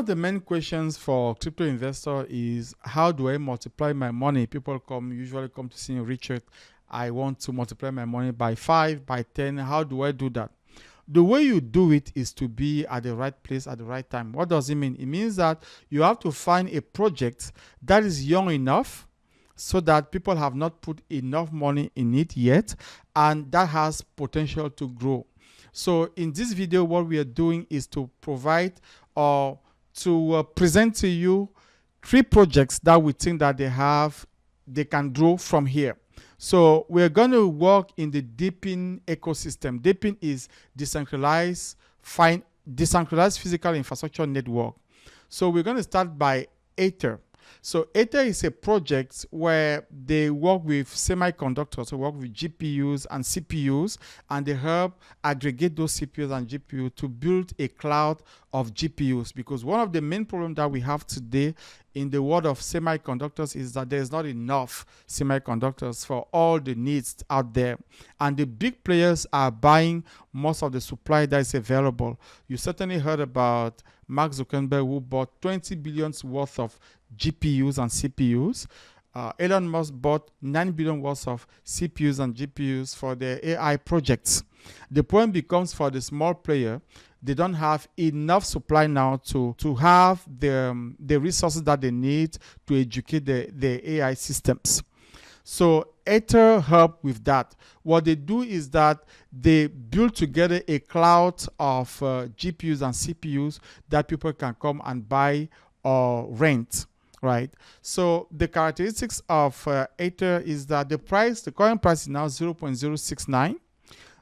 of the main questions for crypto investor is, how do I multiply my money? People usually come to see me, Richard, I want to multiply my money by 5, by 10. How do I do that? The way you do it is to be at the right place at the right time. What does it mean? It means that you have to find a project that is young enough so that people have not put enough money in it yet, and that has potential to grow. So in this video, what we are doing is to provide or to present to you 3 projects that we think that they can grow from here. So we're going to work in the Depin ecosystem. Depin is decentralized physical infrastructure network. So we're going to start by AETHIR. So AETHIR is a project where they work with semiconductors, so work with GPUs and CPUs, and they help aggregate those CPUs and GPUs to build a cloud of GPUs. Because one of the main problems that we have today in the world of semiconductors is that there's not enough semiconductors for all the needs out there. And the big players are buying most of the supply that is available. You certainly heard about Mark Zuckerberg, who bought 20 billion worth of GPUs and CPUs. Elon Musk bought 9 billion worth of CPUs and GPUs for their AI projects. The point becomes, for the small player, they don't have enough supply now to have the resources that they need to educate the AI systems. So AETHIR help with that. What they do is that they build together a cloud of GPUs and CPUs that people can come and buy or rent, right? So the characteristics of AETHIR is that the current price is now 0.069.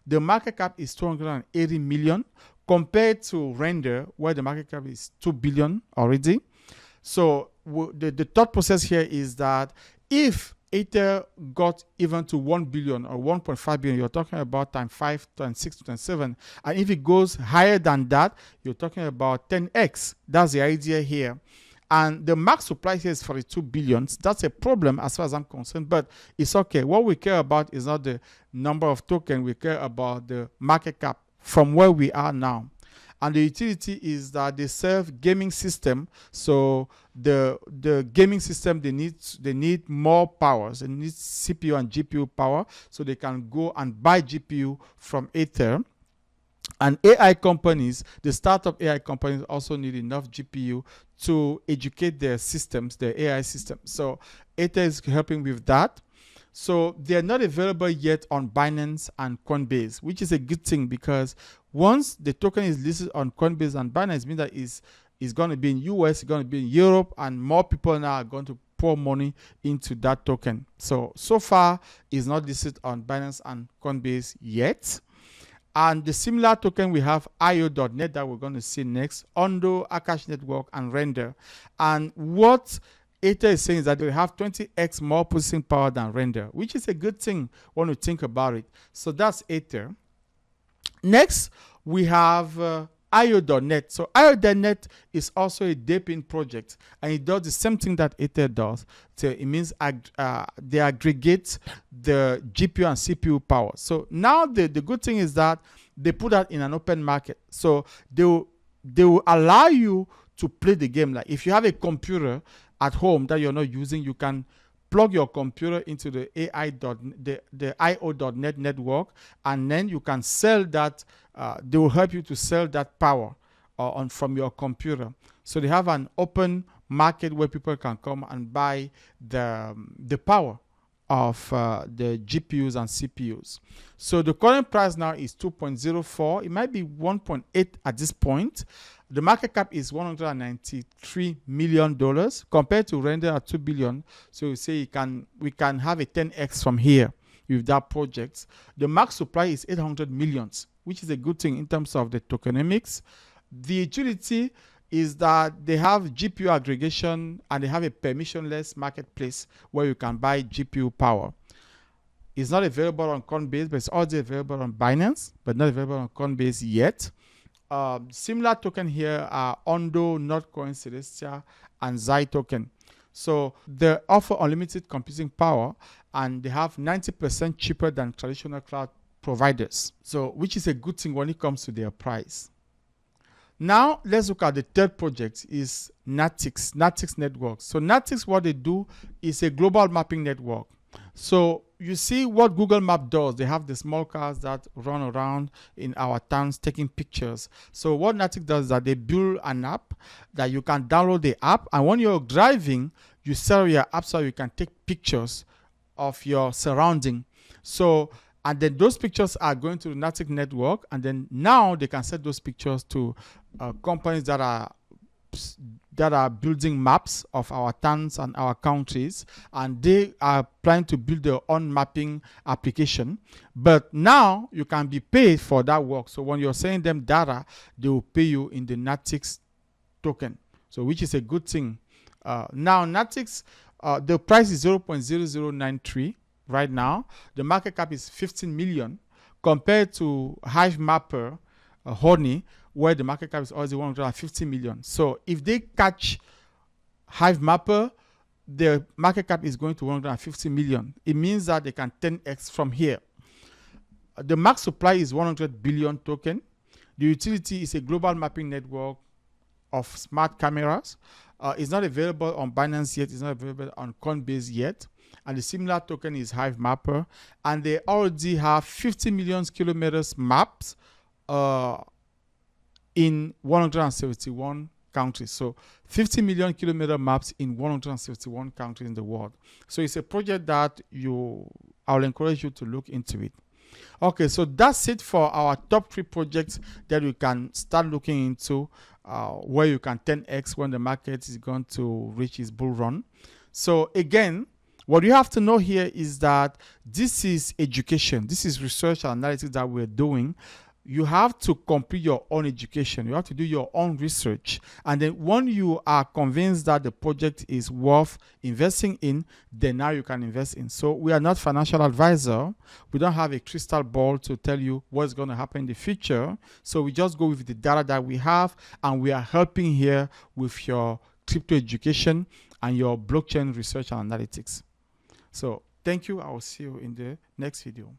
The market cap is 280 million compared to Render, where the market cap is 2 billion already. So the thought process here is that if AETHIR got even to 1 billion or 1.5 billion, you're talking about times 5, times 6, times 7. And if it goes higher than that, you're talking about 10x. That's the idea here. And the max supply here is 42 billion. That's a problem as far as I'm concerned, but it's okay. What we care about is not the number of tokens. We care about the market cap from where we are now. And the utility is that they serve gaming system. So the gaming system, they need more powers. They need CPU and GPU power, so they can go and buy GPU from AETHIR. And AI companies, the startup AI companies, also need enough GPU to educate their systems, their AI systems. So AETHIR is helping with that. So they're not available yet on Binance and Coinbase, which is a good thing, because once the token is listed on Coinbase and Binance, it means that it's going to be in US, it's going to be in Europe, and more people now are going to pour money into that token. So far, it's not listed on Binance and Coinbase yet. And the similar token, we have IO.net that we're going to see next, Ondo, Akash Network, and Render. And what AETHIR is saying is that they have 20x more processing power than Render, which is a good thing when you think about it. So that's AETHIR. Next, we have IO.net. So IO.net is also a Depin project, and it does the same thing that AETHIR does. So it means they aggregate the GPU and CPU power. So now the good thing is that they put that in an open market. So they will allow you to play the game. Like if you have a computer at home that you're not using, you can plug your computer into the the IO.net network, and then you can sell that. They will help you to sell that power from your computer. So they have an open market where people can come and buy the power of the GPUs and CPUs. So the current price now is 2.04. It might be 1.8 at this point. The market cap is $193 million compared to Render at 2 billion. So we say we can have a 10x from here with that project. The max supply is 800 millions, which is a good thing in terms of the tokenomics. The utility is that they have GPU aggregation and they have a permissionless marketplace where you can buy GPU power. It's not available on Coinbase, but it's already available on Binance, but not available on Coinbase yet. Similar token here are Ondo, Notcoin, Celestia, and Zai token. So they offer unlimited computing power, and they have 90% cheaper than traditional cloud providers. So which is a good thing when it comes to their price. Now let's look at the third project, is NATIX network. So NATIX, what they do is a global mapping network. So you see what Google Map does. They have the small cars that run around in our towns taking pictures. So what NATIX does is that they build an app that you can download the app, and when you're driving, you set up your app so you can take pictures of your surrounding. So, and then those pictures are going to the NATIX network, and then now they can set those pictures to companies that are building maps of our towns and our countries, and they are planning to build their own mapping application. But now you can be paid for that work. So when you're sending them data, they will pay you in the NATIX token, so which is a good thing. Now NATIX, the price is 0.0093 right now. The market cap is 15 million compared to Hive Mapper, Honey, where the market cap is already 150 million. So if they catch Hive Mapper, the market cap is going to 150 million. It means that they can 10x from here. The max supply is 100 billion token. The utility is a global mapping network of smart cameras. It's not available on Binance yet. It's not available on Coinbase yet. And the similar token is Hive Mapper. And they already have 50 million kilometers maps in 171 countries. So 50 million kilometer maps in 171 countries in the world. So it's a project that I'll encourage you to look into it. Okay, so that's it for our top 3 projects that you can start looking into, where you can 10x when the market is going to reach its bull run. So again, what you have to know here is that this is education. This is research and analytics that we're doing. You have to complete your own education. You have to do your own research. And then when you are convinced that the project is worth investing in, then now you can invest in. So we are not financial advisor. We don't have a crystal ball to tell you what's going to happen in the future. So we just go with the data that we have, and we are helping here with your crypto education and your blockchain research and analytics. So thank you. I will see you in the next video.